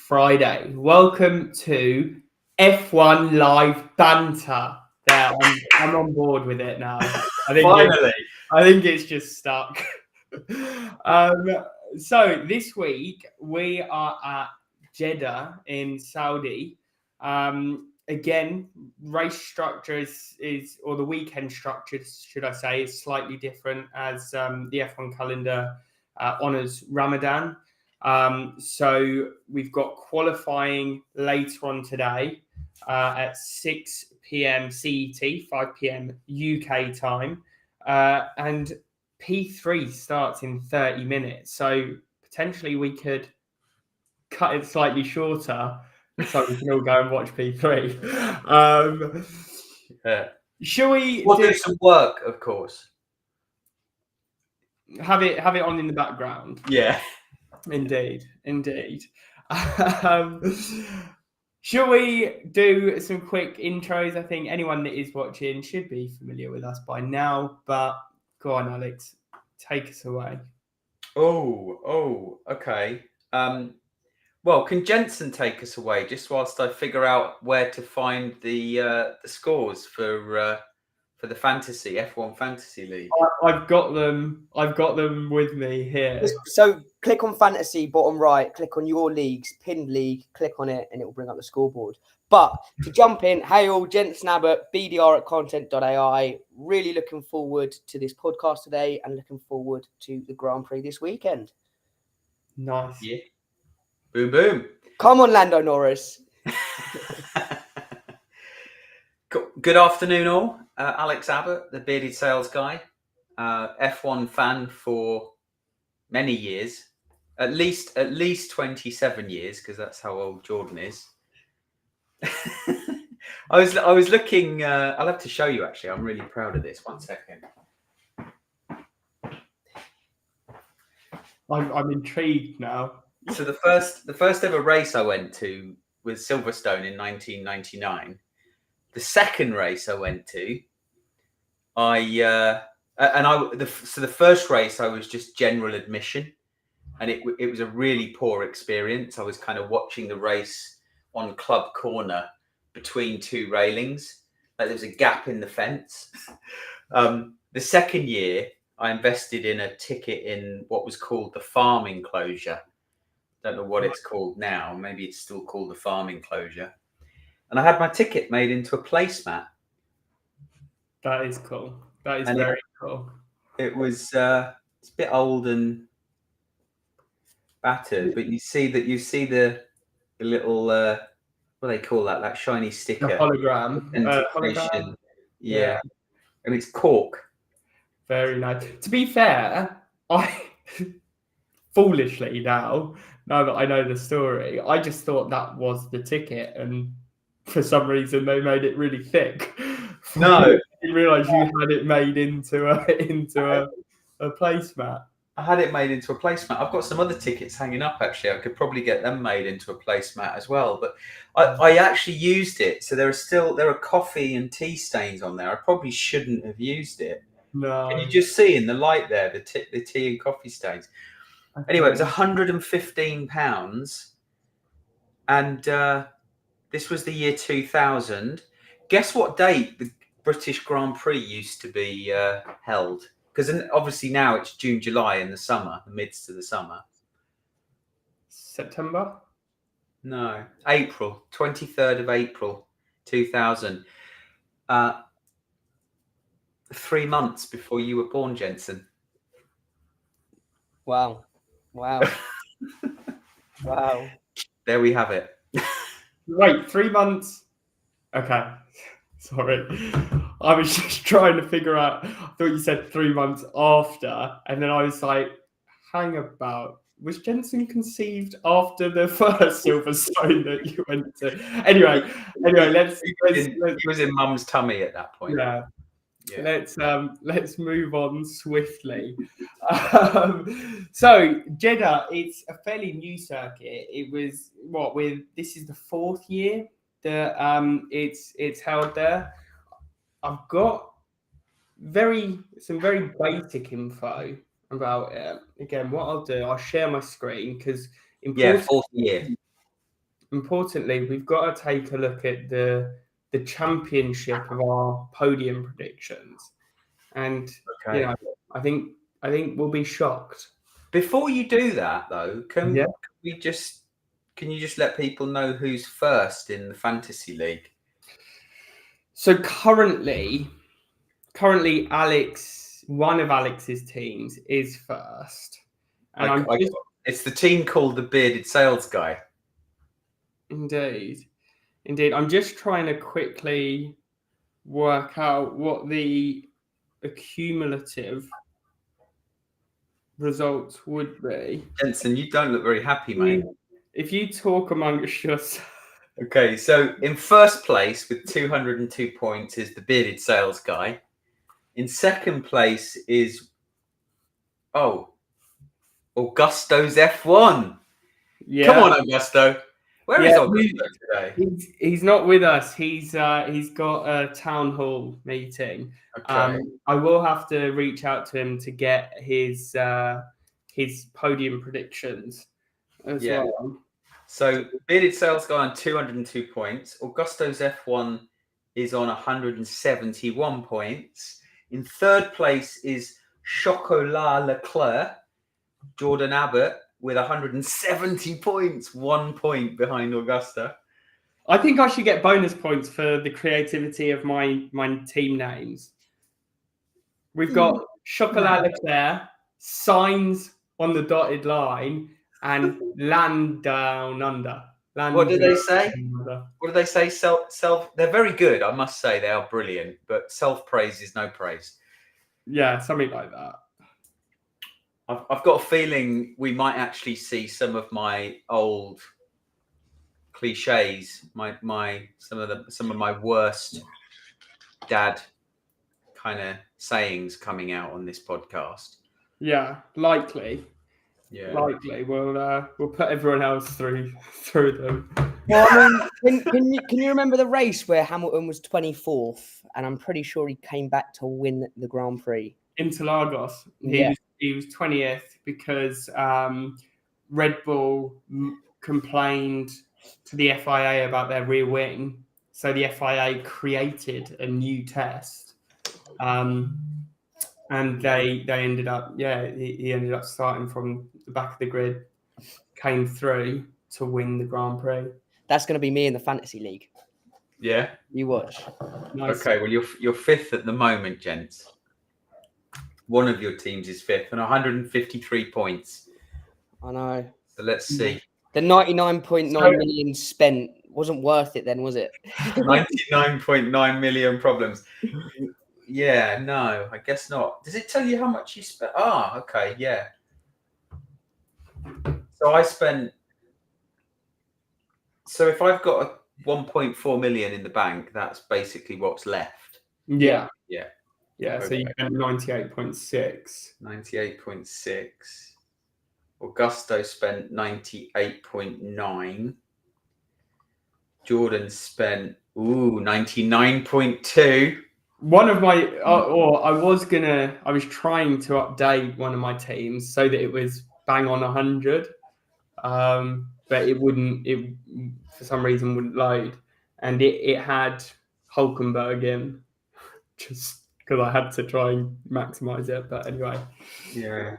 Friday. Welcome to F1 Live Banter. There, I'm on board with it now. Finally, I think it's just stuck. So this week we are at Jeddah in Saudi. Again, race structure is or the weekend structure, should I say, is slightly different as the F1 calendar honors Ramadan. So we've got qualifying later on today at 6 p.m. CET, 5 p.m. UK time, and P3 starts in 30 minutes. So potentially we could cut it slightly shorter so we can all go and watch P3. Shall we we'll do some work, of course. Have it on in the background? Yeah. Indeed. Shall we do some quick intros? I think anyone that is watching should be familiar with us by now, but go on, Alex, take us away. Oh, okay. Well, can Jensen take us away just whilst I figure out where to find the scores for the fantasy F1 Fantasy League? I've got them with me here. So click on fantasy, bottom right, click on your leagues, pinned league, click on it, and it will bring up the scoreboard. But to jump in, hey all, Jensen Abbott, BDR at content.ai. Really looking forward to this podcast today and looking forward to the Grand Prix this weekend. Nice. Yeah. Boom. Come on, Lando Norris. Good afternoon, all. Alex Abbott, the bearded sales guy, F1 fan for many years, at least 27 years, because that's how old Jordan is. I was looking. I'll have to show you. Actually, I'm really proud of this. 1 second. I'm intrigued now. So the first ever race I went to was Silverstone in 1999. The second race I went to, the first race I was just general admission, and it was a really poor experience. I was kind of watching the race on club corner between two railings, like there was a gap in the fence. The second year, I invested in a ticket in what was called the farm enclosure. Don't know what it's called now. Maybe it's still called the farm enclosure. And I had my ticket made into a placemat. That is cool. That is very cool. It was it's a bit old and battered, but you see the little what do they call that shiny sticker? The hologram. Yeah. And it's cork. Very nice. To be fair, I foolishly now that I know the story, I just thought that was the ticket, and for some reason they made it really thick. No, I didn't realise you had it made into a placemat. I had it made into a placemat. I've got some other tickets hanging up. Actually, I could probably get them made into a placemat as well. But I actually used it, so there are coffee and tea stains on there. I probably shouldn't have used it. No. Can you just see in the light there the tea and coffee stains? Okay. Anyway, it was £115, and this was the year 2000. Guess what date the British Grand Prix used to be held? Because obviously now it's June, July in the summer, the midst of the summer. September? No, April, 23rd of April, 2000. 3 months before you were born, Jensen. Wow. Wow. There we have it. Wait, 3 months? Okay. Sorry. I was just trying to figure out. I thought you said 3 months after, and then I was like, hang about. Was Jensen conceived after the first Silverstone that you went to? Anyway, he was in Mum's tummy at that point. Yeah. Let's move on swiftly. So Jeddah, it's a fairly new circuit. It was this is the 4th year that it's held there. I've got some very basic info about it. Again, what I'll do, I'll share my screen because 4th year. importantly, we've got to take a look at the championship of our podium predictions, and Okay. you know, I think we'll be shocked. Before you do that, though, can Yeah. you just let people know who's first in the fantasy league? So currently, one of Alex's teams is first, and It's the team called the Bearded Sales Guy. Indeed. I'm just trying to quickly work out what the accumulative results would be. Jensen, you don't look very happy, mate. If you talk amongst yourselves. Okay, so in first place with 202 points is the Bearded Sales Guy. In second place is Augusto's F1. Yeah. Come on, Augusto. Where is Augusto today? He's not with us. He's got a town hall meeting. Okay. I will have to reach out to him to get his podium predictions as well. So Bearded Sales Guy on 202 points. Augusto's F1 is on 171 points. In third place is Chocolat Leclerc, Jordan Abbott, with 170 points, 1 point behind Augusta. I think I should get bonus points for the creativity of my team names. We've got Chocolat Leclerc, Signs on the dotted line, and Land Down Under. What do they say? What do they say? Self. They're very good, I must say. They are brilliant, but self-praise is no praise. Yeah, something like that. I've got a feeling we might actually see some of my old cliches, some of my worst dad kind of sayings coming out on this podcast. Yeah, likely. Yeah, likely. We'll put everyone else through them. Well, I mean, can you remember the race where Hamilton was 24th, and I'm pretty sure he came back to win the Grand Prix? Interlagos. He was 20th because Red Bull complained to the FIA about their rear wing, so the FIA created a new test, and they ended up he ended up starting from the back of the grid, came through to win the Grand Prix. That's going to be me in the fantasy league. Yeah. You watch. Nice. Okay, well you're fifth at the moment, gents. One of your teams is fifth and 153 points. I know. So let's see. The 99.9 million spent wasn't worth it then, was it? 99.9 million problems. Yeah, no, I guess not. Does it tell you how much you spent? Ah, okay, yeah. So I spent. So if I've got a 1.4 million in the bank, that's basically what's left. Yeah. Okay. So you spent 98.6. 98.6. Augusto spent 98.9. Jordan spent 99.2. One of my, I was trying to update one of my teams so that it was bang on 100, but it wouldn't. It for some reason wouldn't load, and it had Hulkenberg in, just because I had to try and maximize it. But anyway, yeah.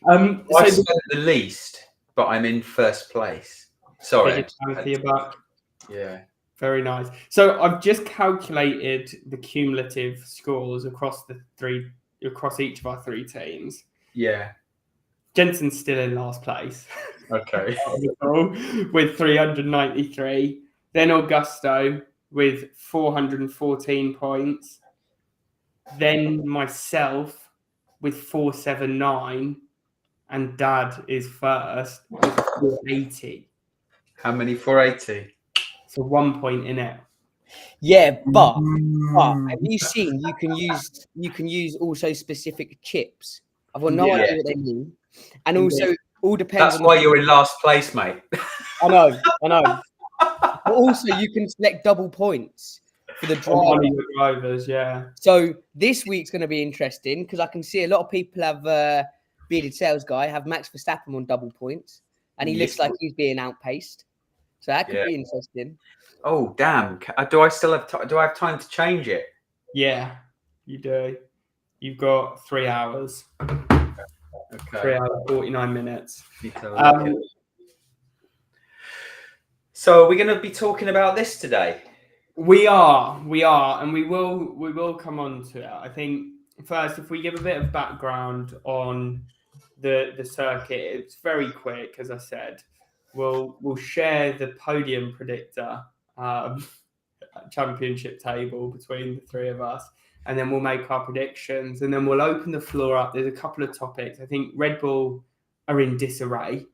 So I spent the least, but I'm in first place. Sorry. Yeah. Very nice. So I've just calculated the cumulative scores across each of our three teams. Yeah. Jensen's still in last place. Okay. With 393. Then Augusto with 414 points. Then myself with 479. And Dad is first with 480. How many 480? So 1 point in it. Yeah, but have you seen you can use also specific chips? I've got no idea what they mean. And also all depends. That's why you're in last place, mate. I know. But also you can select double points for the drivers, yeah. So this week's going to be interesting because I can see a lot of people have Bearded Sales Guy have Max Verstappen on double points, and he looks like he's being outpaced. So that could be interesting. Oh damn! Do I still have do I have time to change it? Yeah, you do. You've got 3 hours. Okay. 3 hours, 49 minutes. Need to have a look at it. So are we going to be talking about this today? We are, and we will come on to it. I think first, if we give a bit of background on the circuit, it's very quick, as I said. We'll share the podium predictor championship table between the three of us, and then we'll make our predictions, and then we'll open the floor up. There's a couple of topics. I think Red Bull are in disarray,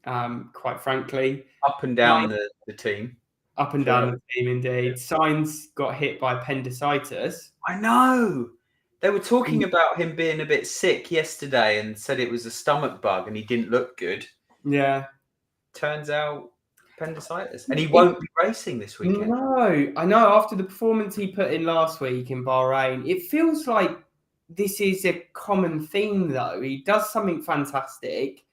quite frankly. Up and down the team. Up and down the team, indeed. Sainz got hit by appendicitis. I know. They were talking about him being a bit sick yesterday and said it was a stomach bug and he didn't look good. Yeah. Turns out appendicitis. And he won't be racing this weekend. No, I know. After the performance he put in last week in Bahrain, it feels like this is a common theme, though. He does something fantastic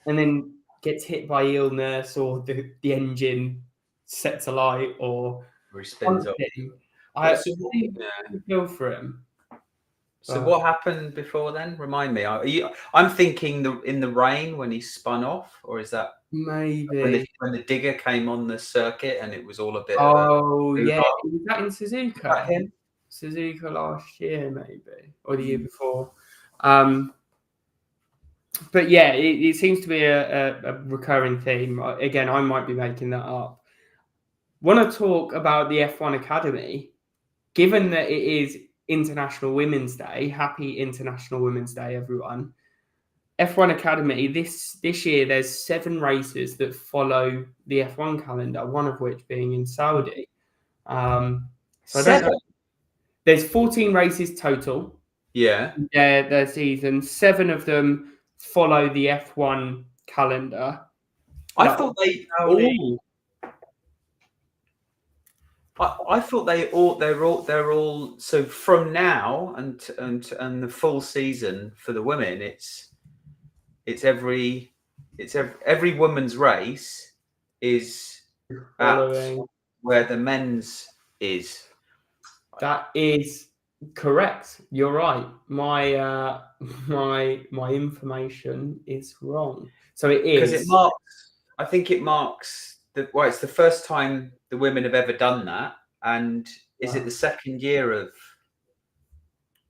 and then gets hit by illness or the engine sets alight or he spins up. I feel for him. So what happened before then? Remind me. I'm thinking in the rain when he spun off, or is that maybe when the digger came on the circuit and it was all a bit? Oh yeah, was that in Suzuka? Suzuka last year, maybe, or the year before. But yeah, it seems to be a recurring theme. Again, I might be making that up. Want to talk about the F1 Academy, given that it is International Women's Day. Happy International Women's Day, everyone. F1 Academy, this year, there's 7 races that follow the F1 calendar, one of which being in Saudi. So 7? There's 14 races total. Yeah. Their season. 7 of them follow the F1 calendar. I thought they all. I thought they're all so from now and the full season for the women. It's every woman's race is at where the men's is. That is correct. You're right. My information is wrong. So it is because it marks. I think it marks. It's the first time the women have ever done that, and is it the second year of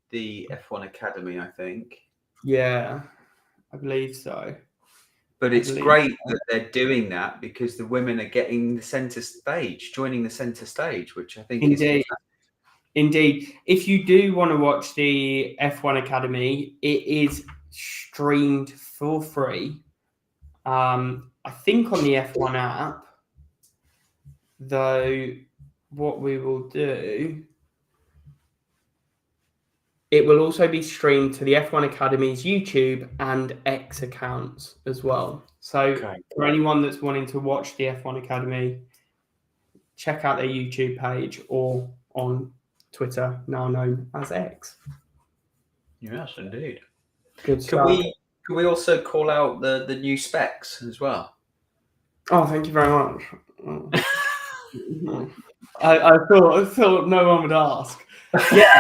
the F1 Academy? I think. Yeah, I believe so. But it's great that they're doing that because the women are getting the centre stage, joining the centre stage, which I think is indeed. If you do want to watch the F1 Academy, it is streamed for free. I think on the F1 app. Though what we will do, it will also be streamed to the F1 Academy's YouTube and X accounts as well. So for anyone that's wanting to watch the F1 Academy, check out their YouTube page or on Twitter, now known as X. Yes, indeed. Good stuff. Could we also call out the new specs as well? Oh, thank you very much. I thought no one would ask. Yeah,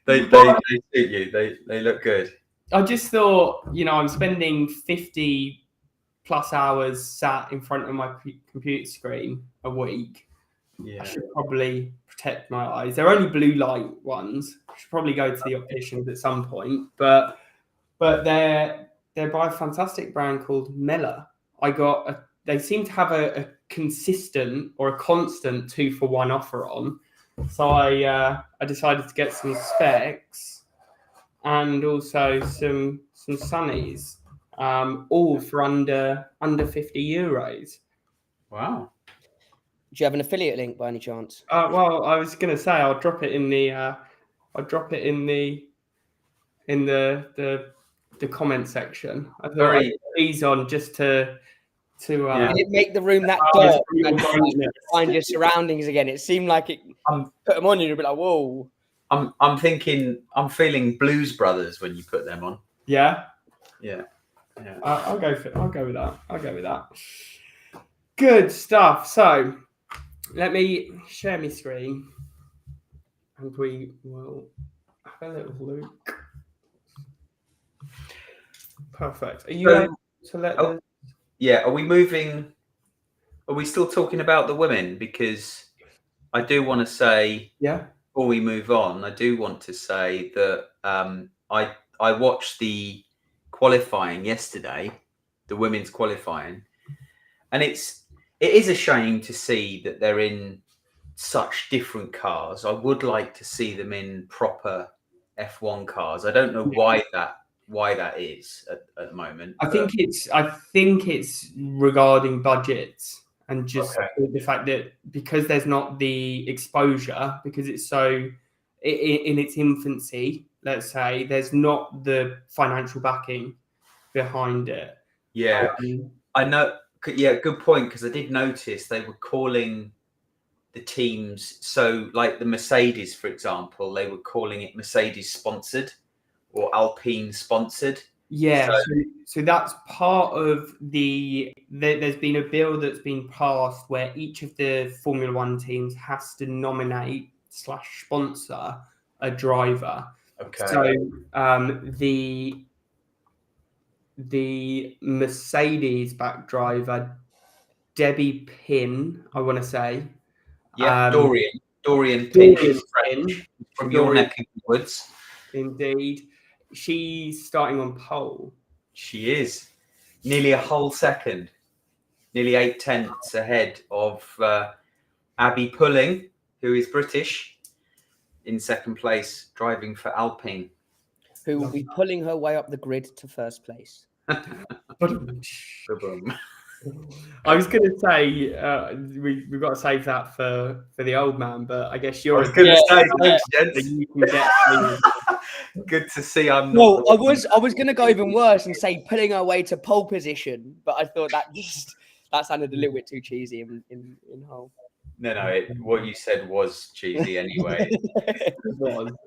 they suit you. They look good. I just thought, I'm spending 50 plus hours sat in front of my computer screen a week. Yeah. I should probably protect my eyes. They're only blue light ones. I should probably go to the opticians at some point. But they're by a fantastic brand called Mela. They seem to have a consistent or a constant 2-for-1 offer on. So I decided to get some specs and also some sunnies, all for under €50. Wow. Do you have an affiliate link by any chance? Well, I was going to say I'll drop it in the comment section. I thought I'd put these on just to Did it make the room that dark and find your surroundings again? It seemed like it put them on, you'd be like, whoa. I'm feeling Blues Brothers when you put them on. Yeah. Yeah. I'll go with that. Good stuff. So let me share my screen and we will have a little look. Perfect. Are you able to let the... Yeah, are we moving? Are we still talking about the women? Because I do want to say, Yeah. before we move on, I do want to say that I watched the qualifying yesterday, the women's qualifying, and it is a shame to see that they're in such different cars. I would like to see them in proper F1 cars. I don't know why that is at the moment. I think it's regarding budgets and just the fact that because there's not the exposure, because it's so in its infancy, let's say, there's not the financial backing behind it. Yeah, I know. Yeah, good point. Because I did notice they were calling the teams, so like the Mercedes, for example, they were calling it Mercedes sponsored or Alpine sponsored. Yeah, so that's part of there's been a bill that's been passed where each of the Formula One teams has to nominate / sponsor a driver. Okay. So the Mercedes back driver, Debbie Pin, I want to say. Yeah, Dorian Pin. She's French, from your neck of the woods. Indeed. She's starting on pole. She is. Nearly a whole second. Nearly 0.8 ahead of Abby Pulling, who is British, in second place, driving for Alpine. Who will be pulling her way up the grid to first place. I was going to say we've got to save that for the old man, but I guess you're. I was going to say, thanks, gents. You can get good to see. I'm not. No, I was going to go even worse and say pulling her way to pole position, but I thought that sounded a little bit too cheesy in whole. No, what you said was cheesy anyway.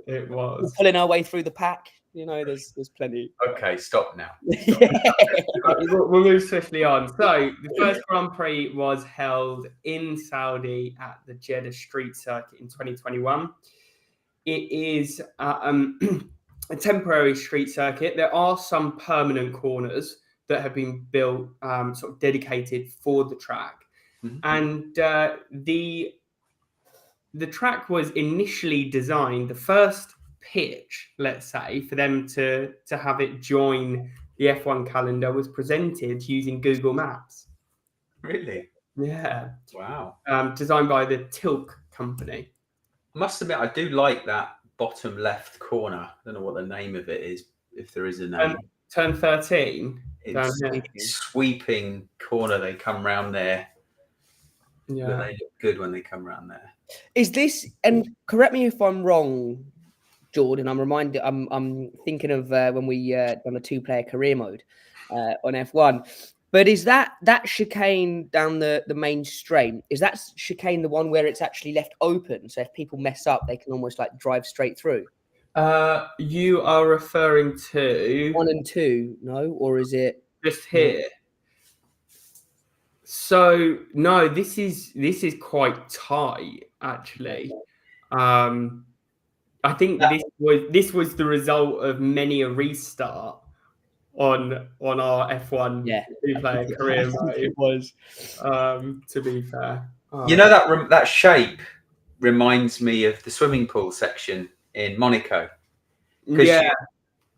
It was pulling our way through the pack. You know, there's plenty. Okay, stop now. We'll move swiftly on. So the first Grand Prix was held in Saudi at the Jeddah Street Circuit in 2021. It is a temporary street circuit. There are some permanent corners that have been built, sort of dedicated for the track. Mm-hmm. And the track was initially designed, the first pitch, let's say, for them to have it join the F1 calendar was presented using Google Maps. Really? Yeah. Wow. Designed by the Tilk company. I must admit, I do like that bottom left corner. I don't know what the name of it is, if there is a name. Turn 13. It's sweeping corner. They come round there. Yeah. But they look good when they come around there. Is this, and correct me if I'm wrong, Jordan, I'm thinking of when we done a 2-player career mode on F1. But is that chicane down the main straight? Is that chicane the one where it's actually left open? So if people mess up, they can almost like drive straight through? You are referring to 1 and 2, no? Or is it just here? So no, this is quite tight actually. I think this was the result of many a restart on our F1 2-player career. It was, to be fair. You know that shape reminds me of the swimming pool section in Monaco. Yeah,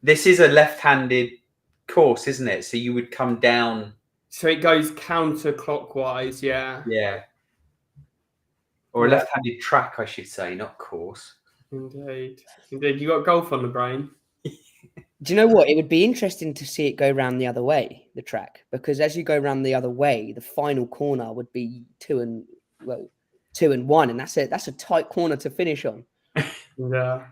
this is a left-handed course, isn't it? So you would come down. So it goes counterclockwise, yeah. Yeah. Or a left-handed track, I should say, not course. Indeed. You got golf on the brain. Do you know what? It would be interesting to see it go round the other way, the track, because as you go round the other way, the final corner would be 2 and 1, and that's a tight corner to finish on. Yeah.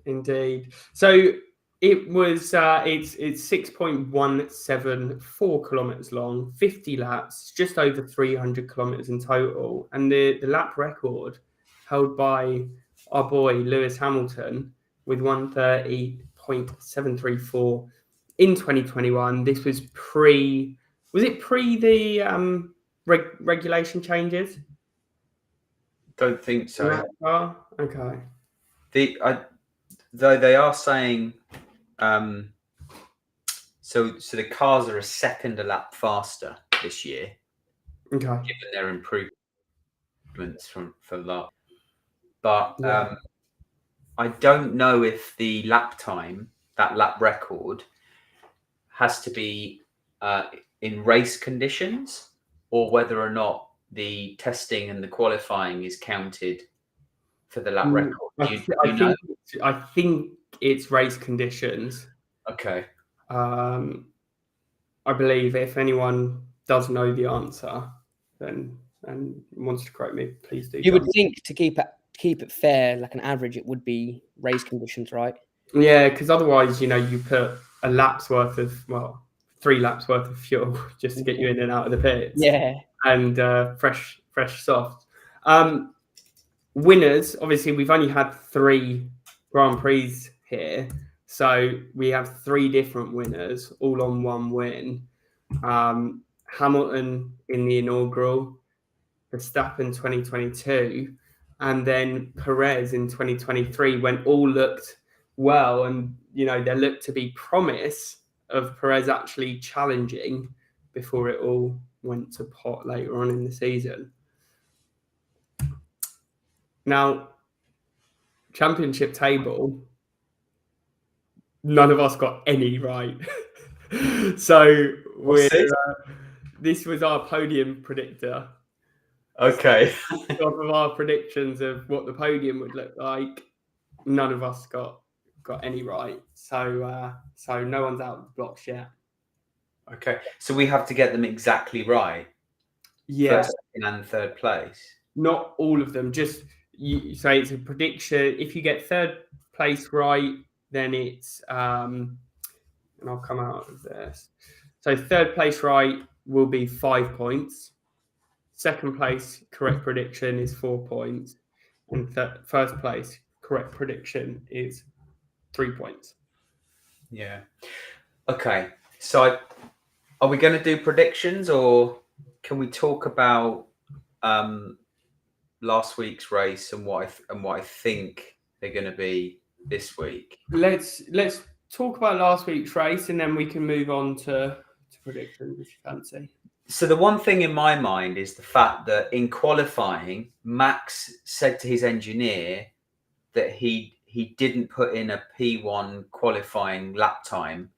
Indeed. So it was it's 6.174 kilometers long, 50 laps, just over 300 kilometers in total, and the lap record held by our boy Lewis Hamilton with 130.734 in 2021. This was pre Was it pre the regulation changes? Don't think so. Okay. Though they are saying, so the cars are a second a lap faster this year, Okay. given their improvements for lap. But Yeah. I don't know if the lap time, that lap record, has to be in race conditions, or whether or not the testing and the qualifying is counted for the lap record. I think it's race conditions. Okay. I believe if anyone does know the answer, then and wants to correct me, please do. You would think to keep it fair, like an average, it would be race conditions, right? Yeah, because otherwise, you put a lap's worth of 3 laps worth of fuel just to get you in and out of the pits. Yeah. And fresh soft. Winners, obviously, we've only had 3 Grand Prix here. So we have 3 different winners, all on one win. Hamilton in the inaugural, Verstappen 2022, and then Perez in 2023, when all looked well, and there looked to be promise of Perez actually challenging before it all went to pot later on in the season. Now, championship table, none of us got any right. So this was our podium predictor. Okay. Off of our predictions of what the podium would look like, none of us got any right. So no one's out of the blocks yet. Okay. So we have to get them exactly right. Yeah. First, second, and third place. Not all of them. Just so it's a prediction. If you get third place right, then it's and I'll come out of this. So third place right will be 5 points. Second place correct prediction is 4 points, and first place correct prediction is 3 points. Yeah. Okay. So are we going to do predictions, or can we talk about last week's race and what I think they're going to be this week? Let's talk about last week's race, and then we can move on to predictions if you fancy. So the one thing in my mind is the fact that in qualifying, Max said to his engineer that he didn't put in a P1 qualifying lap time,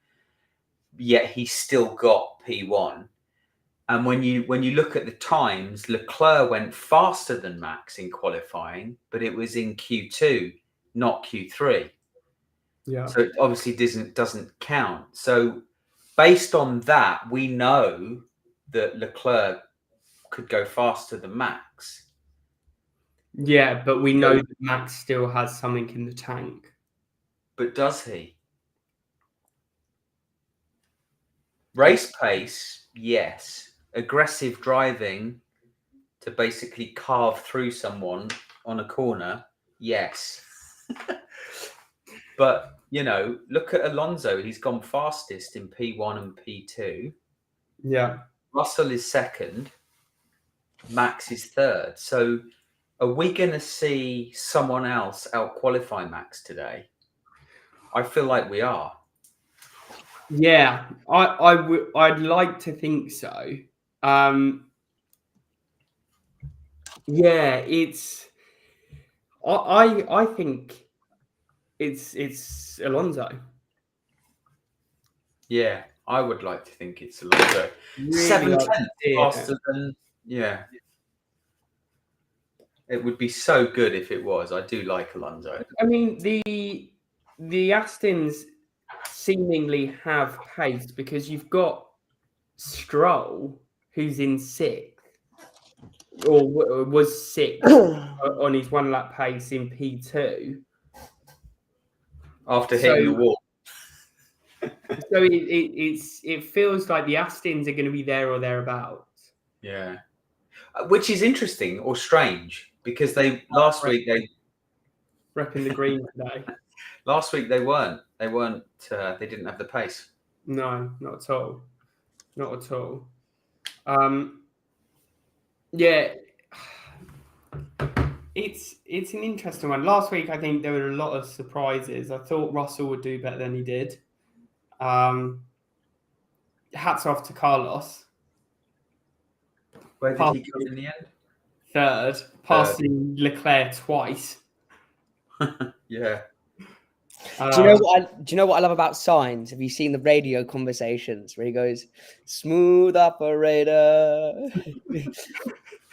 yet he still got P1. And when you look at the times, Leclerc went faster than Max in qualifying, but it was in Q2, not Q3. Yeah. So it obviously doesn't count. So based on that, we know that Leclerc could go faster than Max. Yeah, but we know that Max still has something in the tank. But does he? Race pace, yes. Aggressive driving to basically carve through someone on a corner, yes. But, look at Alonso. He's gone fastest in P1 and P2. Yeah. Russell is second. Max is third. So are we going to see someone else out-qualify Max today? I feel like we are. Yeah, I'd like to think so. Yeah, it's. I think it's Alonso. Yeah, I would like to think it's Lando. Really 7/10 like faster than, yeah. It would be so good if it was. I do like Alonso. I mean, the Astons seemingly have pace because you've got Stroll, who's in 6th, or was 6th on his 1 lap pace in P2. After hitting the wall. So it feels like the Astons are going to be there or thereabouts. Yeah, which is interesting or strange because last week repping the green today. Last week they weren't. They didn't have the pace. No, not at all. Not at all. Yeah, it's an interesting one. Last week, I think there were a lot of surprises. I thought Russell would do better than he did. Hats off to Carlos. Where did he come in the end? Third, passing Leclerc twice. Yeah. Do you know what I love about Signs? Have you seen the radio conversations where he goes, "Smooth operator"?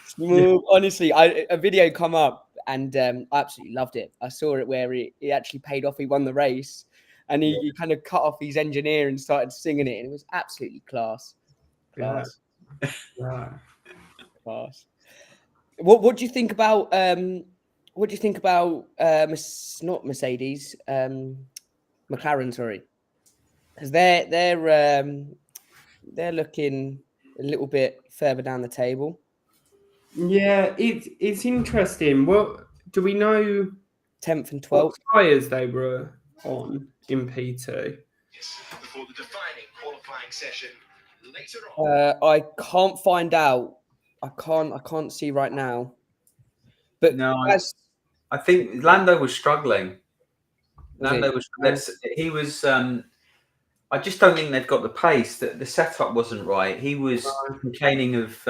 Smooth. Yeah. Honestly, a video come up and I absolutely loved it. I saw it where he actually paid off. He won the race, and he kind of cut off his engineer and started singing it, and it was absolutely class. Yeah. Class. What do you think about what do you think about not Mercedes, McLaren? Sorry, because they're looking a little bit further down the table. Yeah, it's interesting. What do we know? 10th and 12th. What tyres they were on in P2? Before the defining qualifying session later on. I can't find out. I can't see right now. But no, I think Lando was struggling. He was. I just don't think they've got the pace. That the setup wasn't right. He was complaining of.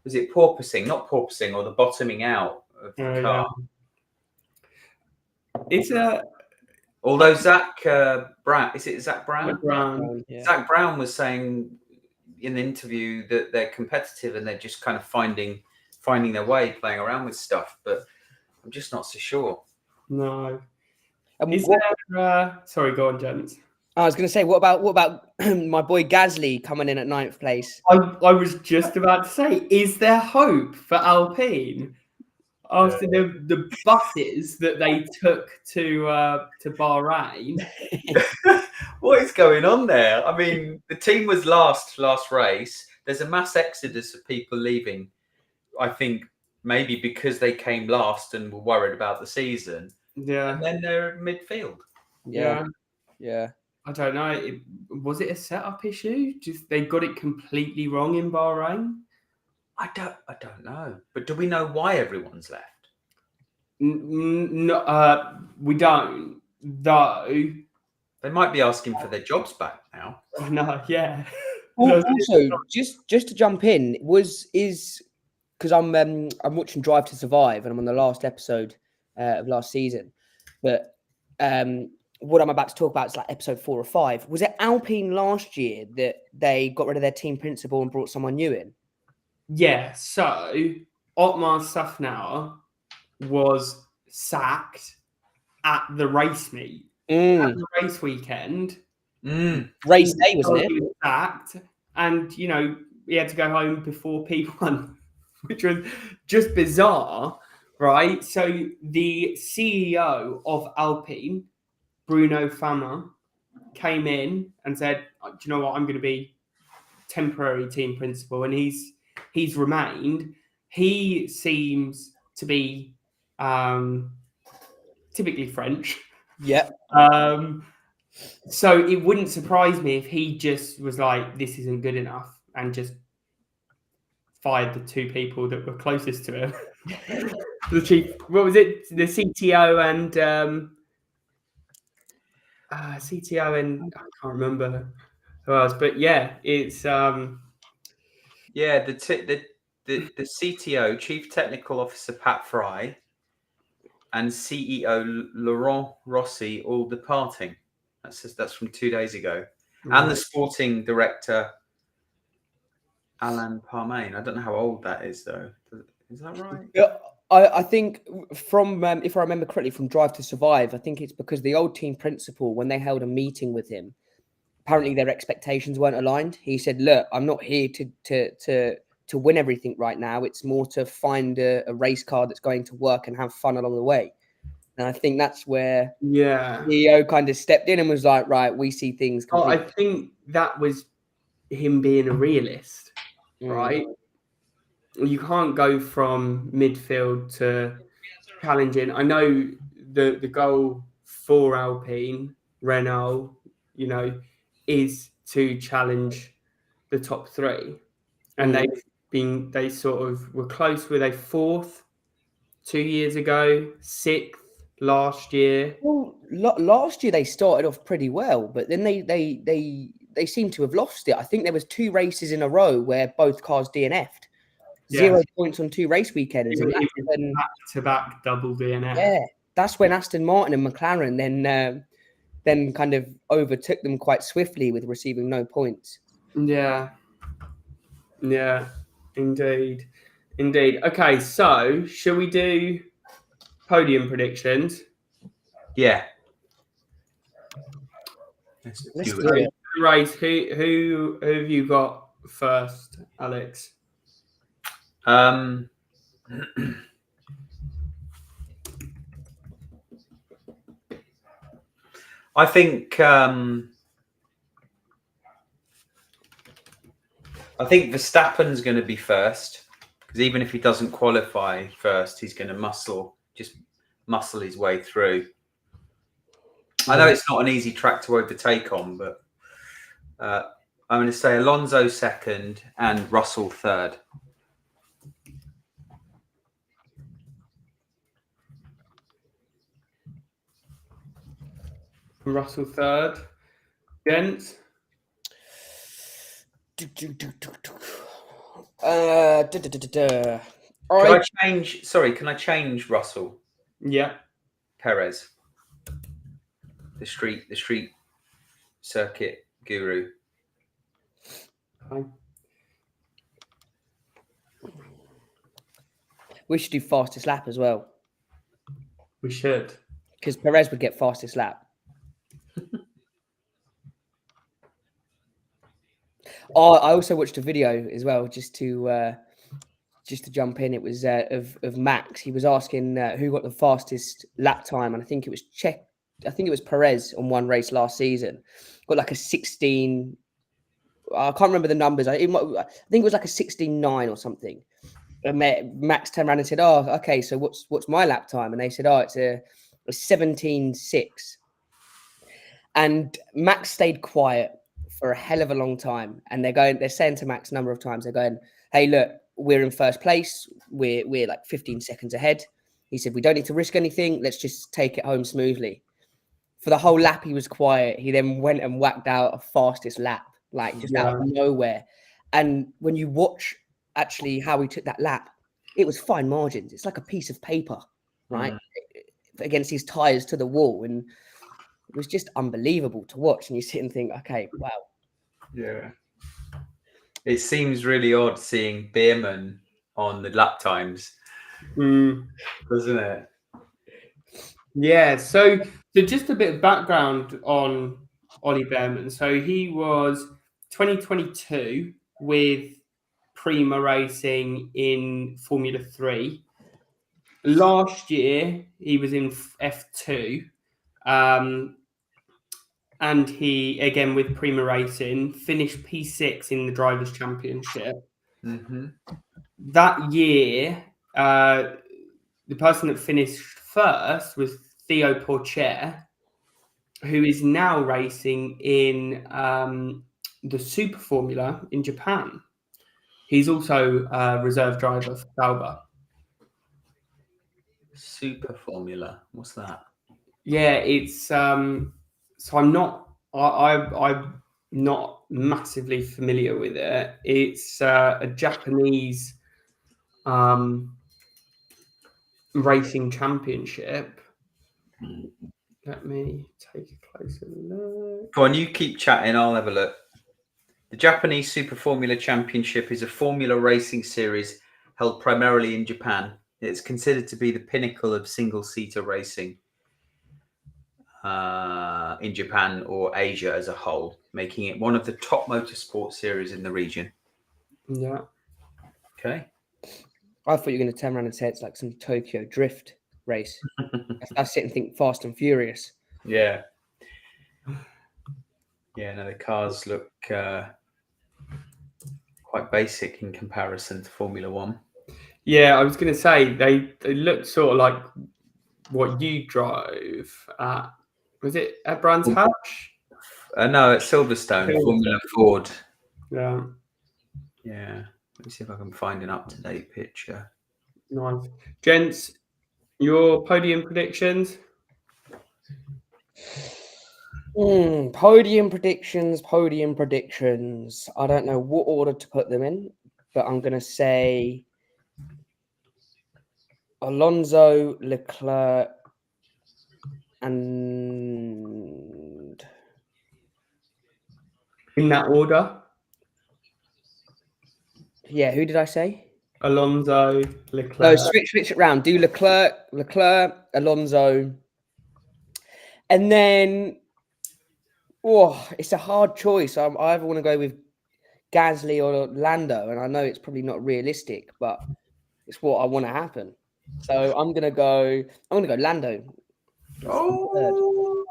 Was it porpoising? Not porpoising, or the bottoming out of the car. Yeah. It's a. Although Zach Brown, is it Zach Brown? Brown. Yeah. Zach Brown was saying in the interview that they're competitive and they're just kind of finding their way, playing around with stuff. But I'm just not so sure. No. Is there? Sorry, go on, gents. I was going to say, what about my boy Gasly coming in at 9th place? I was just about to say, is there hope for Alpine after the buses that they took to Bahrain? What is going on there? I mean, the team was last race. There's a mass exodus of people leaving. I think maybe because they came last and were worried about the season. Yeah. And then they're midfield. Yeah. I don't know. Was it a setup issue? Just they got it completely wrong in Bahrain? I don't know. But do we know why everyone's left? No, we don't. Though They might be asking for their jobs back now. No, yeah. Well, also, just to jump in, is because I'm watching Drive to Survive and I'm on the last episode of last season, but what I'm about to talk about is like episode 4 or 5. Was it Alpine last year that they got rid of their team principal and brought someone new in? Yeah. So Otmar Safnauer was sacked at the race meet. At the race weekend. Race day, wasn't it? He was sacked, and he had to go home before P1, which was just bizarre, right? So the CEO of Alpine, Bruno Fama, came in and said, "Do you know what? I'm going to be temporary team principal," and he's remained. He seems to be typically French. Yeah. So it wouldn't surprise me if he just was like, "This isn't good enough," and just fired the 2 people that were closest to him. The chief, what was it? The CTO and I can't remember who else, but yeah, it's the CTO, Chief Technical Officer Pat Fry, and CEO Laurent Rossi all departing. That's from 2 days ago. Right. And the sporting director Alain Parmain. I don't know how old that is though. Is that right? Yeah, I think from if I remember correctly from Drive to Survive, I think it's because the old team principal, when they held a meeting with him, apparently their expectations weren't aligned. He said, "Look, I'm not here to win everything right now. It's more to find a race car that's going to work and have fun along the way." And I think that's where CEO kind of stepped in and was like, "Right, we see things." I think that was him being a realist, right? You can't go from midfield to challenging. I know the goal for Alpine, Renault, is to challenge the top 3. and they sort of were close with a 4th 2 years ago, 6th last year. Well, last year they started off pretty well, but then they seem to have lost it. I think there was 2 races in a row where both cars DNF'd. 0 points on 2 race weekends. It And was back-to-back double DNF. yeah, that's when Aston Martin and McLaren then kind of overtook them quite swiftly with receiving no points. Yeah, indeed. Okay, so shall we do podium predictions? Yeah. Let's do it. Race, who have you got first, Alex? I think Verstappen's going to be first, because even if he doesn't qualify first, he's going to muscle his way through. I know it's not an easy track to overtake on, but I'm going to say Alonso second and Russell third. Russell third. Gents? Can I change Russell? Yeah. Perez. The street circuit guru. Okay. We should do fastest lap as well. We should. Because Perez would get fastest lap. Oh, I also watched a video as well, just to jump in. It was of Max. He was asking who got the fastest lap time, and I think it was Perez on one race last season. Got like a 16. I can't remember the numbers. I think it was like a 16.9 or something. And Max turned around and said, "Oh, okay. So what's my lap time?" And they said, "Oh, it's a 17.6." And Max stayed quiet for a hell of a long time. And they're saying to Max a number of times, they're going, "Hey, look, we're in first place. We're like 15 seconds ahead." He said, "We don't need to risk anything. Let's just take it home smoothly." For the whole lap, he was quiet. He then went and whacked out a fastest lap, like just out of nowhere. And when you watch actually how he took that lap, it was fine margins. It's like a piece of paper, right? Against his tires to the wall. And it was just unbelievable to watch. And you sit and think, okay, wow. Yeah. It seems really odd seeing Beerman on the lap times, doesn't it? Yeah, so just a bit of background on Ollie Behrman. So he was 2022 with Prima Racing in Formula 3. Last year, he was in F2. And he, again with Prima Racing, finished P6 in the Drivers' Championship. Mm-hmm. That year, the person that finished first was Theo Porcher, who is now racing in the Super Formula in Japan. He's also a reserve driver for Sauber. Super Formula. What's that? Yeah, it's so I'm not massively familiar with it. It's a Japanese racing championship. Let me take a closer look. Go on, you keep chatting. I'll have a look. The Japanese Super Formula Championship is a formula racing series held primarily in Japan. It's considered to be the pinnacle of single-seater racing in Japan or Asia as a whole, making it one of the top motorsport series in the region. Yeah. Okay. I thought you were going to turn around and say it's like some Tokyo Drift race. I sit and think Fast and Furious. Yeah. Yeah, no, the cars look quite basic in comparison to Formula One. Yeah, I was going to say they look sort of like what you drove at. Was it at Brands Hatch? No, at Silverstone, Formula Ford. Yeah. Yeah. Let me see if I can find an up-to-date picture. Nice. Gents, your podium predictions? Podium predictions. I don't know what order to put them in, but I'm going to say Alonso, Leclerc, and In that order? yeah, who did I say? Alonso, Leclerc. No, switch it round. Do Leclerc, Alonso, and then it's a hard choice. I either want to go with Gasly or Lando, and I know it's probably not realistic, but it's what I want to happen. So I'm gonna go Lando. Oh,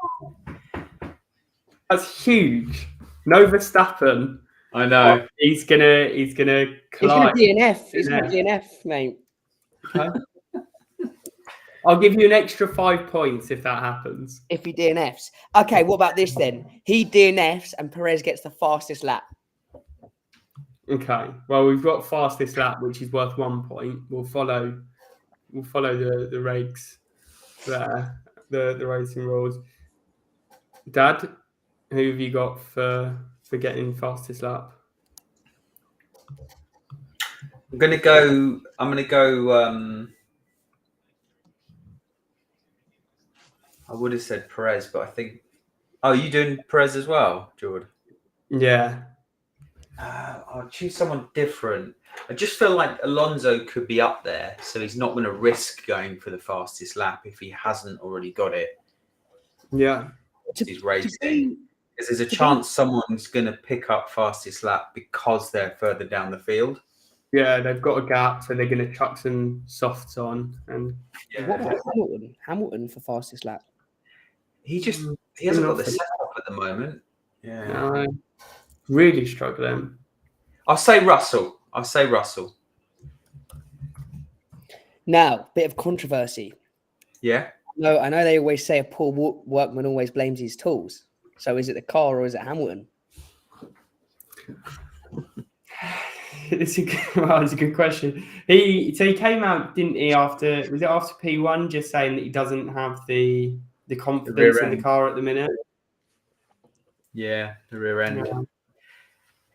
That's huge. No Verstappen. I know. He's gonna He's gonna collide. DNF. He's gonna DNF, mate. Okay. I'll give you an extra 5 points if that happens. If he DNFs. Okay, what about this then? He DNFs and Perez gets the fastest lap. Okay. Well, we've got fastest lap, which is worth 1 point. We'll follow the regs there, the racing rules. Dad, who have you got for getting fastest lap? I'm gonna go. I would have said Perez, but I think. Oh, you doing Perez as well, Jordan? Yeah. I'll choose someone different. I just feel like Alonso could be up there, so he's not going to risk going for the fastest lap if he hasn't already got it. Yeah. He's racing. Because there's a chance someone's going to pick up fastest lap because they're further down the field. Yeah, they've got a gap, so they're going to chuck some softs on. And What about Hamilton? Hamilton for fastest lap. He hasn't got the setup at the moment. Yeah. No, really struggling. I'll say Russell. Now, bit of controversy. Yeah. No, I know they always say a poor workman always blames his tools. So is it the car or is it Hamilton? It's a good question. He came out, didn't he? After P1, just saying that he doesn't have the confidence in the car at the minute. Yeah, the rear end. Yeah.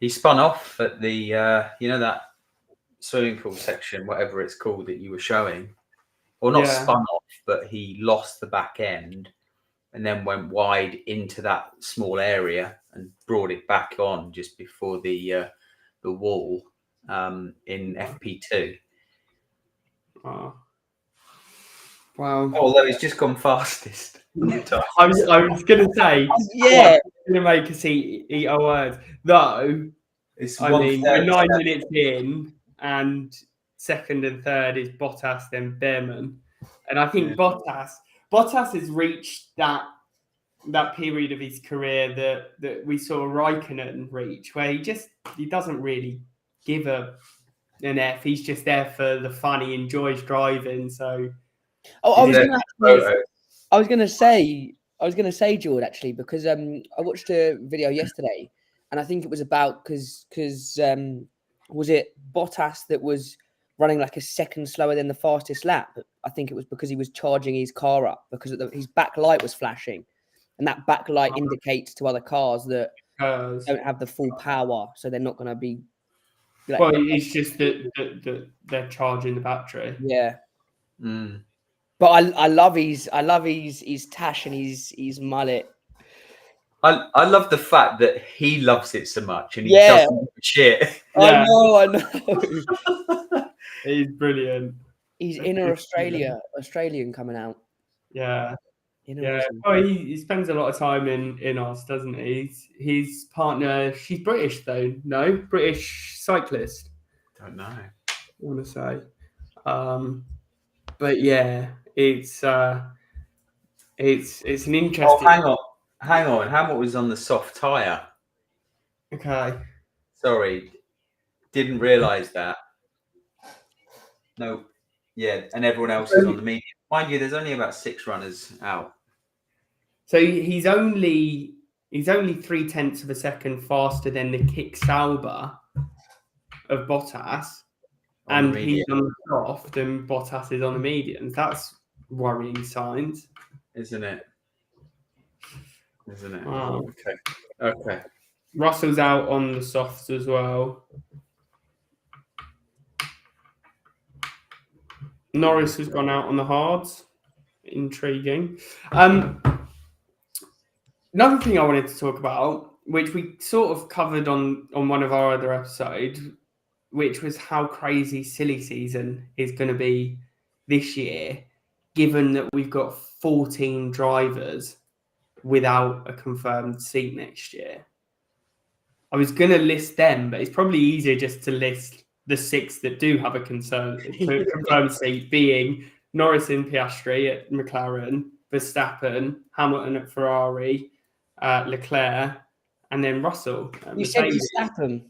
He spun off at the that swimming pool section, whatever it's called that you were showing, or not spun off, but he lost the back end and then went wide into that small area and brought it back on just before the wall in FP2. Wow. Although he's just gone fastest. I was going to say, yeah, going to make us eat our words. Though, we're 9 minutes in, and second and third is Bottas, then Behrman, and I think Bottas has reached that period of his career that we saw Raikkonen reach, where he doesn't really give an F. He's just there for the fun. He enjoys driving. So, I was going to say, George, actually, because I watched a video yesterday, and I think it was about because was it Bottas that was running like a second slower than the fastest lap? I think it was because he was charging his car up because his back light was flashing, and that back light indicates to other cars that don't have the full power, so they're not going to be. Well, it's just that they're charging the battery. Yeah. Mm. But I love his tash and his mullet. I love the fact that he loves it so much and he doesn't give a shit. Yeah. I know. He's brilliant. He's inner Australian coming out. Yeah. Oh, he spends a lot of time in Oz, doesn't he? His partner, she's British though. No, British cyclist. Don't know. I want to say. But yeah, it's an interesting. Oh, hang on. Hamilton was on the soft tyre. Okay. Sorry, didn't realise that. No, yeah, and everyone else is on the medium. Mind you, there's only about 6 runners out. So he's only 0.3 of a second faster than the Kick Sauber. of Bottas, On the and he's medium, on the soft, and Bottas is on the mediums. That's worrying signs. isn't it? Isn't it? Wow. Okay. Russell's out on the softs as well. Norris has gone out on the hards. Intriguing. Another thing I wanted to talk about, which we sort of covered on one of our other episodes, which was how crazy silly season is going to be this year, given that we've got 14 drivers without a confirmed seat next year. I was going to list them, but it's probably easier just to list the 6 that do have a confirmed seat, being Norris and Piastri at McLaren, Verstappen, Hamilton at Ferrari, Leclerc, and then Russell at You said Mercedes. Verstappen.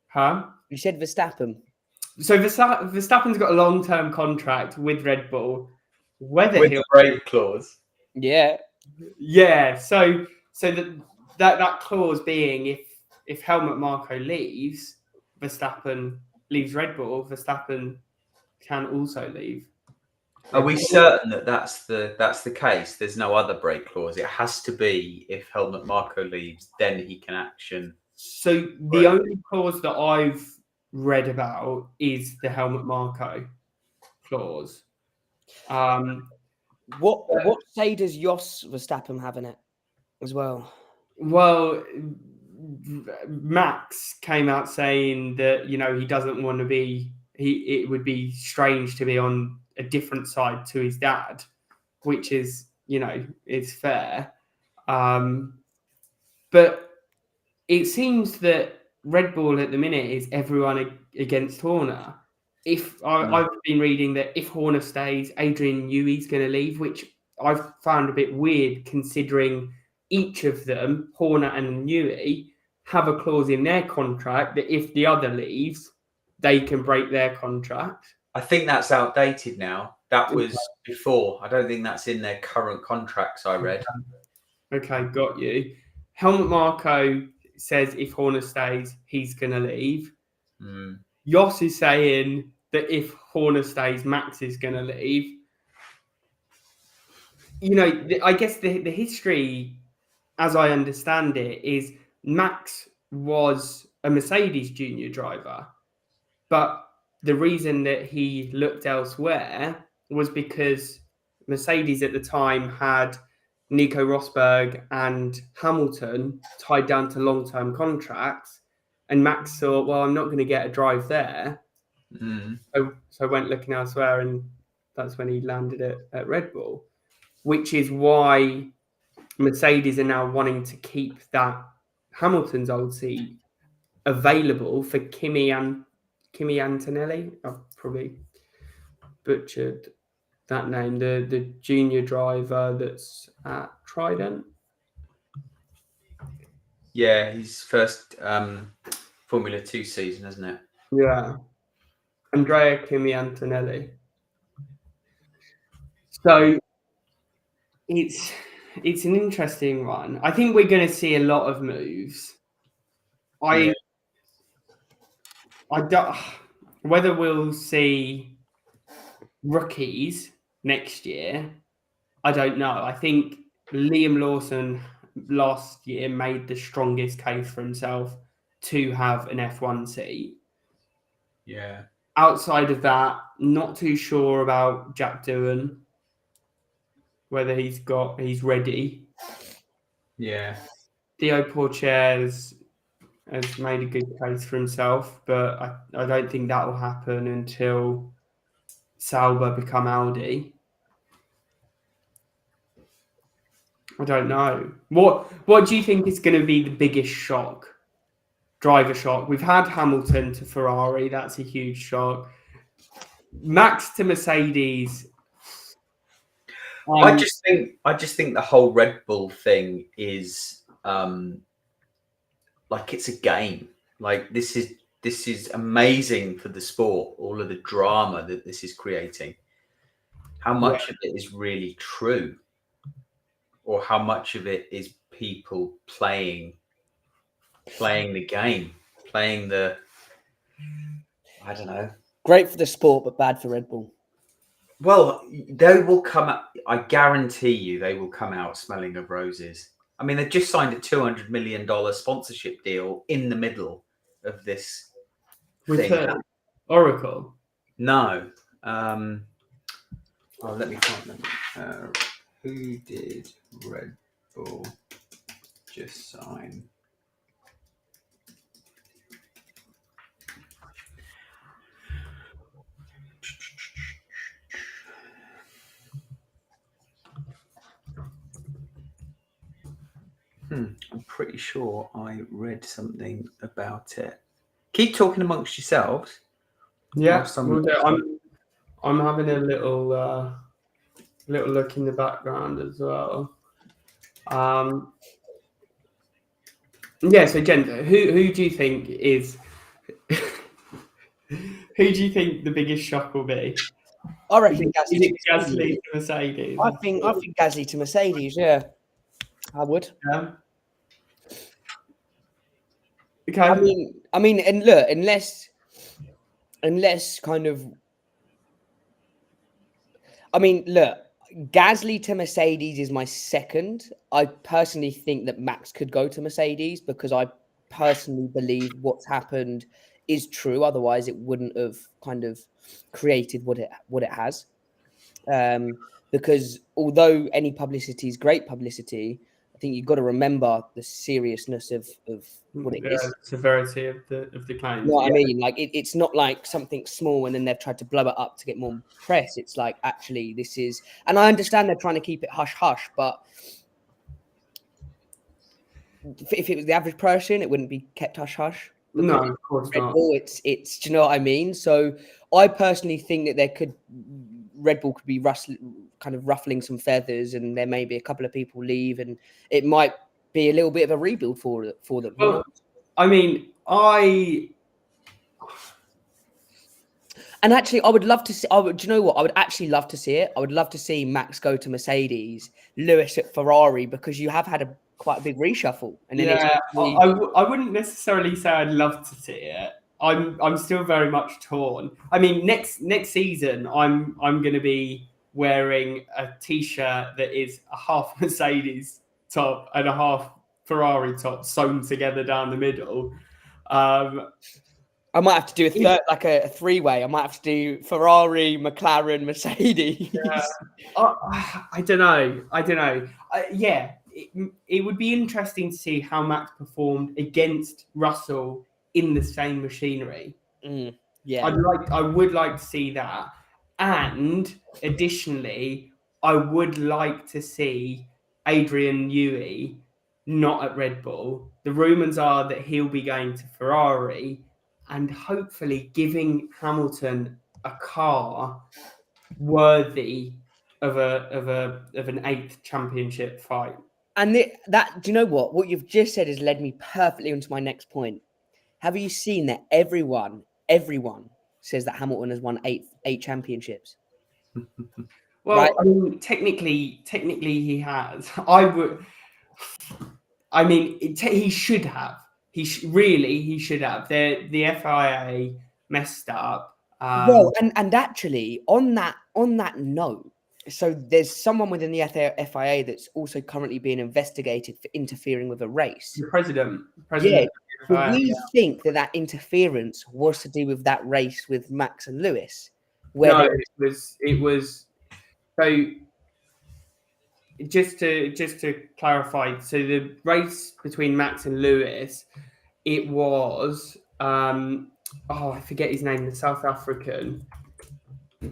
Huh? You said Verstappen. So Verstappen's got a long-term contract with Red Bull. Whether With he'll the break clause. Yeah. Yeah, so that clause being if Helmut Marko leaves, Verstappen leaves Red Bull, Verstappen can also leave. Are we certain that that's the case? There's no other break clause. It has to be if Helmut Marko leaves, then he can action. So the only clause that I've read about is the Helmut Marko clause. What say does Jos Verstappen have in it as well? Well, Max came out saying that he doesn't want to be. It would be strange to be on a different side to his dad, which is it's fair. But it seems that Red Bull at the minute is everyone against Horner. I've been reading that if Horner stays, Adrian Newey's going to leave, which I've found a bit weird considering each of them, Horner and Newey, have a clause in their contract that if the other leaves, they can break their contract. I think that's outdated now. That was before. I don't think that's in their current contracts, I read. Okay, got you. Helmut Marko says if Horner stays, he's going to leave. Jos is saying that if Horner stays, Max is going to leave. I guess the history, as I understand it, is Max was a Mercedes junior driver, but the reason that he looked elsewhere was because Mercedes at the time had Nico Rosberg and Hamilton tied down to long-term contracts, and Max thought, well, I'm not going to get a drive there. So went looking elsewhere, and that's when he landed at Red Bull, which is why Mercedes are now wanting to keep that Hamilton's old seat available for Kimi Antonelli. I've probably butchered that name. The junior driver that's at Trident. Yeah, his first Formula 2 season, isn't it? Yeah. Andrea Kimi Antonelli. So it's an interesting one. I think we're going to see a lot of moves. I don't whether we'll see rookies next year. I don't know. I think Liam Lawson last year made the strongest case for himself to have an F1 seat. Yeah. Outside of that, not too sure about Jack Doohan, whether he's ready. Yeah. Theo Porches has made a good case for himself, but I don't think that will happen until Sauber become Audi. I don't know. What do you think is going to be the biggest shock? Driver shock. We've had Hamilton to Ferrari. That's a huge shock. Max to Mercedes. I just think the whole Red Bull thing is like it's a game. Like this is amazing for the sport. All of the drama that this is creating. How much of it is really true, or how much of it is people playing the game, playing the I don't know. Great for the sport, but bad for Red Bull. Well, they will come out. I guarantee you, they will come out smelling of roses. I mean, they've just signed a $200 million sponsorship deal in the middle of this With thing. Oracle. No. Let me find them. Who did Red Bull just sign? I'm pretty sure I read something about it. Keep talking amongst yourselves. Yeah, Well, I'm having a little look in the background as well. Yeah, so Jen, who do you think is who do you think the biggest shock will be? I reckon Is Gasly. it Gasly to Mercedes? I think Gasly to Mercedes. Yeah, I would. Yeah. Okay. I mean, and look, unless kind of, I mean, look, Gasly to Mercedes is my second. I personally think that Max could go to Mercedes because I personally believe what's happened is true. Otherwise, it wouldn't have kind of created what it has. Because although any publicity is great publicity, I think you've got to remember the seriousness of what it is. The severity of the claims. You know what I mean? Like it's not like something small and then they've tried to blow it up to get more press. It's like actually this is, and I understand they're trying to keep it hush hush, but if it was the average person, it wouldn't be kept hush hush. No, of course Red not. Bull, it's. Do you know what I mean? So I personally think that Red Bull could be ruffling some feathers, and there may be a couple of people leave, and it might be a little bit of a rebuild for them. Well, I mean, And actually, I would love to see. Do you know what? I would actually love to see it. I would love to see Max go to Mercedes, Lewis at Ferrari, because you have had quite a big reshuffle. And then I wouldn't necessarily say I'd love to see it. I'm still very much torn. I mean, next season, I'm going to be wearing a t-shirt that is a half Mercedes top and a half Ferrari top sewn together down the middle. I might have to do a third, like a three-way. I might have to do Ferrari, McLaren, Mercedes. Yeah. I don't know. It would be interesting to see how Max performed against Russell in the same machinery. Yeah, I would like to see that, and additionally, I would like to see Adrian Newey not at Red Bull. The rumors are that he'll be going to Ferrari, and hopefully giving Hamilton a car worthy of an 8th championship fight. and that do you know what you've just said has led me perfectly into my next point. Have you seen that everyone says that Hamilton has won eight championships? Well, right? I mean, technically he has. He should have. He should have. The FIA messed up. Well, and actually, on that note, so there's someone within the FIA that's also currently being investigated for interfering with a race. The president. Yeah. But we think that interference was to do with that race with Max and Lewis. No, it was. So just to clarify, so the race between Max and Lewis, it was I forget his name, the South African,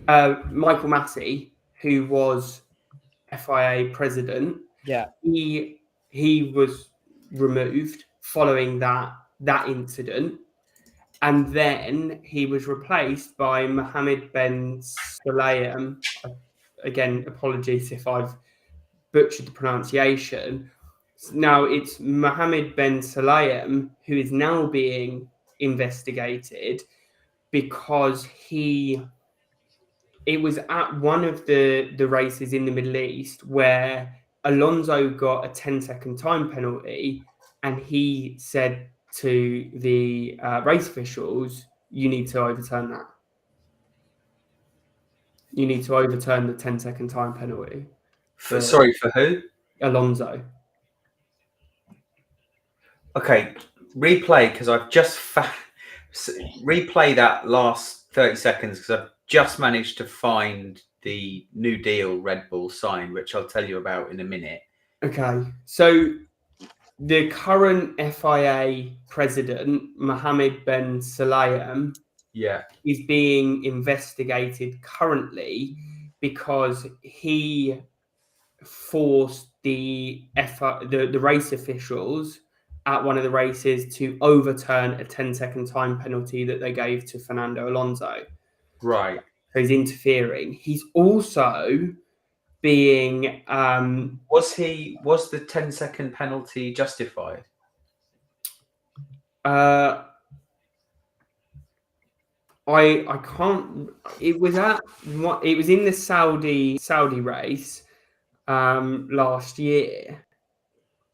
Michael Massey, who was FIA president. Yeah, he was removed following that incident, and then he was replaced by Mohammed Ben Sulayem. Again, apologies if I've butchered the pronunciation. Now it's Mohammed Ben Sulayem who is now being investigated because it was at one of the races in the Middle East where Alonso got a 10-second time penalty, and he said to the race officials, you need to overturn that. You need to overturn the 10-second time penalty Sorry, for who? Alonso. Okay, replay, because I've just replay that last 30 seconds because I've just managed to find the new deal Red Bull signed, which I'll tell you about in a minute. Okay, so the current FIA president, Mohammed Ben Sulayem, is being investigated currently because he forced the race officials at one of the races to overturn a 10-second time penalty that they gave to Fernando Alonso. Right. So he's interfering. He's also being was the 10-second penalty justified? I can't. It was in the Saudi race last year.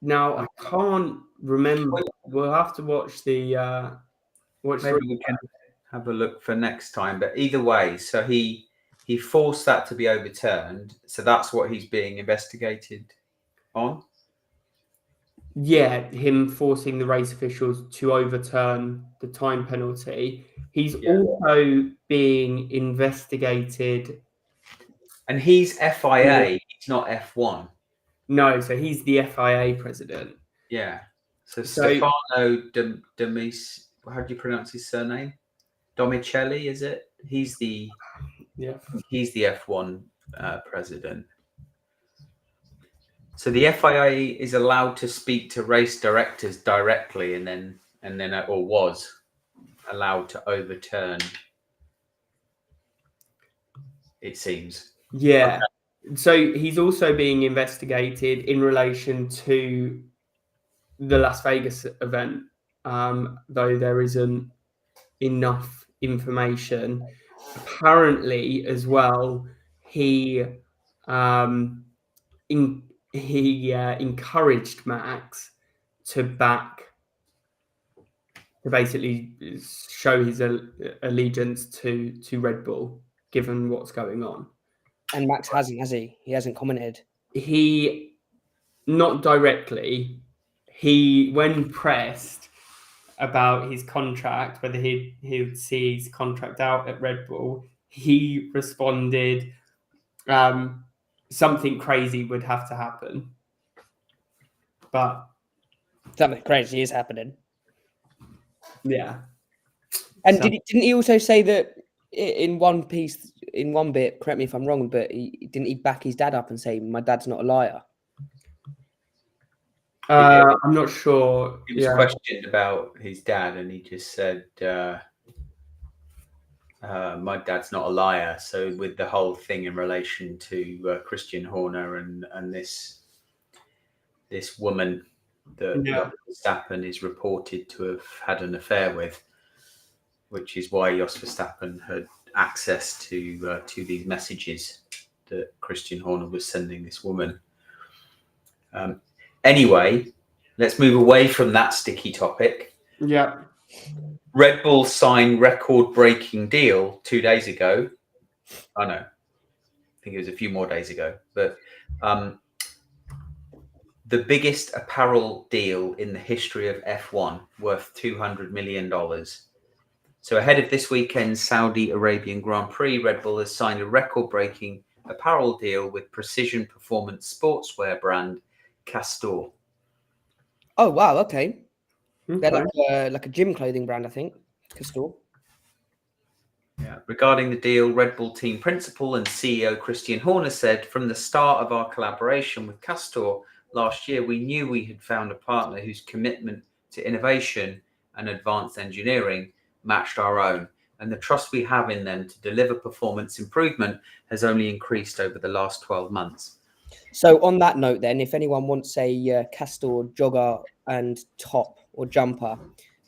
Now I can't remember. We'll have to watch the Maybe we can have a look for next time. But either way, so he forced that to be overturned. So that's what he's being investigated on. Yeah, him forcing the race officials to overturn the time penalty. He's also being investigated. And he's FIA, he's not F1. No, so he's the FIA president. Yeah. So Stefano Domicelli, how do you pronounce his surname? Domicelli, is it? He's the F1 president. So the FIA is allowed to speak to race directors directly, and then or was allowed to overturn. It seems. Yeah. Okay. So he's also being investigated in relation to the Las Vegas event, though there isn't enough information. Apparently, as well, he encouraged Max to basically show his allegiance to Red Bull, given what's going on. And Max hasn't, has he? He hasn't commented. He, not directly. He, when pressed about his contract, whether he'd see his contract out at Red Bull, he responded, something crazy would have to happen. But something crazy is happening. Yeah. And didn't he also say that in one piece, in one bit, correct me if I'm wrong, but didn't he back his dad up and say, my dad's not a liar? I'm not sure. He was questioned about his dad, and he just said, my dad's not a liar. So with the whole thing in relation to Christian Horner and this woman that Verstappen is reported to have had an affair with, which is why Jos Verstappen had access to these messages that Christian Horner was sending this woman. Anyway, let's move away from that sticky topic. Yeah. Red Bull signed record-breaking deal 2 days ago. Oh, no. I think it was a few more days ago. But the biggest apparel deal in the history of F1, worth $200 million. So ahead of this weekend's Saudi Arabian Grand Prix, Red Bull has signed a record-breaking apparel deal with precision performance sportswear brand Castor. Oh, wow. Okay. They're like a gym clothing brand, I think. Castor. Yeah. Regarding the deal, Red Bull team principal and CEO Christian Horner said, from the start of our collaboration with Castor last year, we knew we had found a partner whose commitment to innovation and advanced engineering matched our own. And the trust we have in them to deliver performance improvement has only increased over the last 12 months. So on that note, then, if anyone wants a Castor jogger and top or jumper,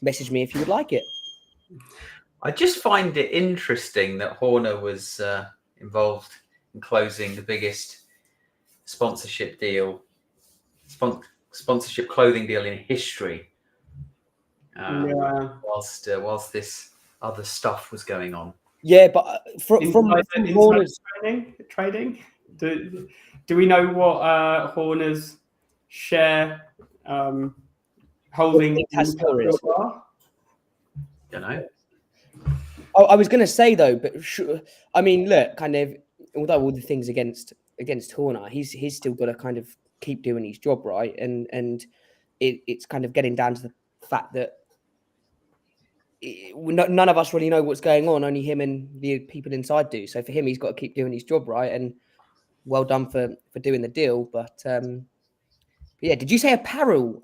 message me if you would like it. I just find it interesting that Horner was involved in closing the biggest sponsorship deal, sponsorship clothing deal in history. Whilst this other stuff was going on. Yeah, but from Horner's trading. Do we know what Horner's share holding Tasker is? You know. I was going to say though, but I mean, look, kind of, although all the things against Horner, he's still got to kind of keep doing his job, right? And it's kind of getting down to the fact that none of us really know what's going on. Only him and the people inside do. So for him, he's got to keep doing his job, right? And well done for doing the deal. But yeah, did you say apparel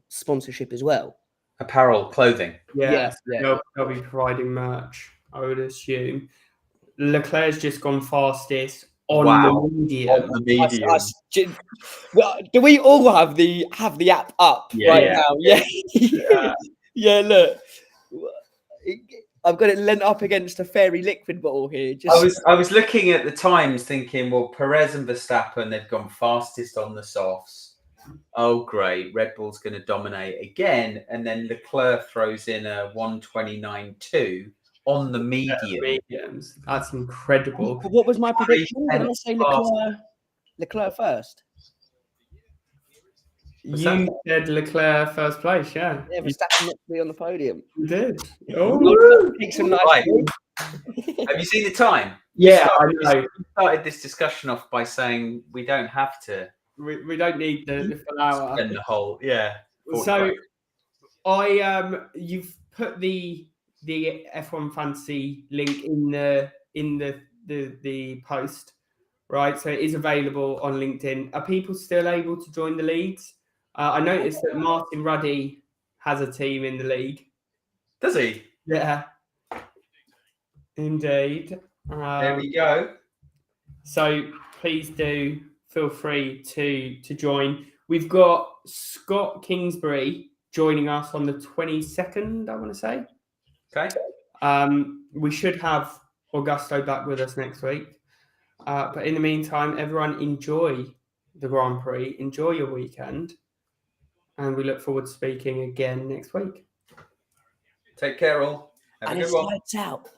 sponsorship as well? Apparel, clothing. Yeah. They'll be providing merch, I would assume. Leclerc's just gone fastest on the medium. On the medium. Do we all have the app up now? Yeah. Yeah, look. I've got it lent up against a fairy liquid bottle here. I was looking at the times thinking, well, Perez and Verstappen, they've gone fastest on the softs. Oh, great. Red Bull's going to dominate again. And then Leclerc throws in a 1:29.2 on the mediums. That's incredible. What was my prediction? Did I say Leclerc first? You said Leclerc first place, yeah. Yeah, Verstappen not to be on the podium. You did. Right. Have you seen the time? Yeah, I know. We started this discussion off by saying we don't have to. We don't need the full hour. Spend the whole, So, you've put the F1 Fantasy link in the post, right? So it is available on LinkedIn. Are people still able to join the leagues? I noticed that Martin Ruddy has a team in the league. Does he? Yeah, indeed. There we go. So please do feel free to join. We've got Scott Kingsbury joining us on the 22nd, I want to say. Okay. We should have Augusto back with us next week. But in the meantime, everyone enjoy the Grand Prix. Enjoy your weekend. And we look forward to speaking again next week. Take care, all. Have a good one. Lights out.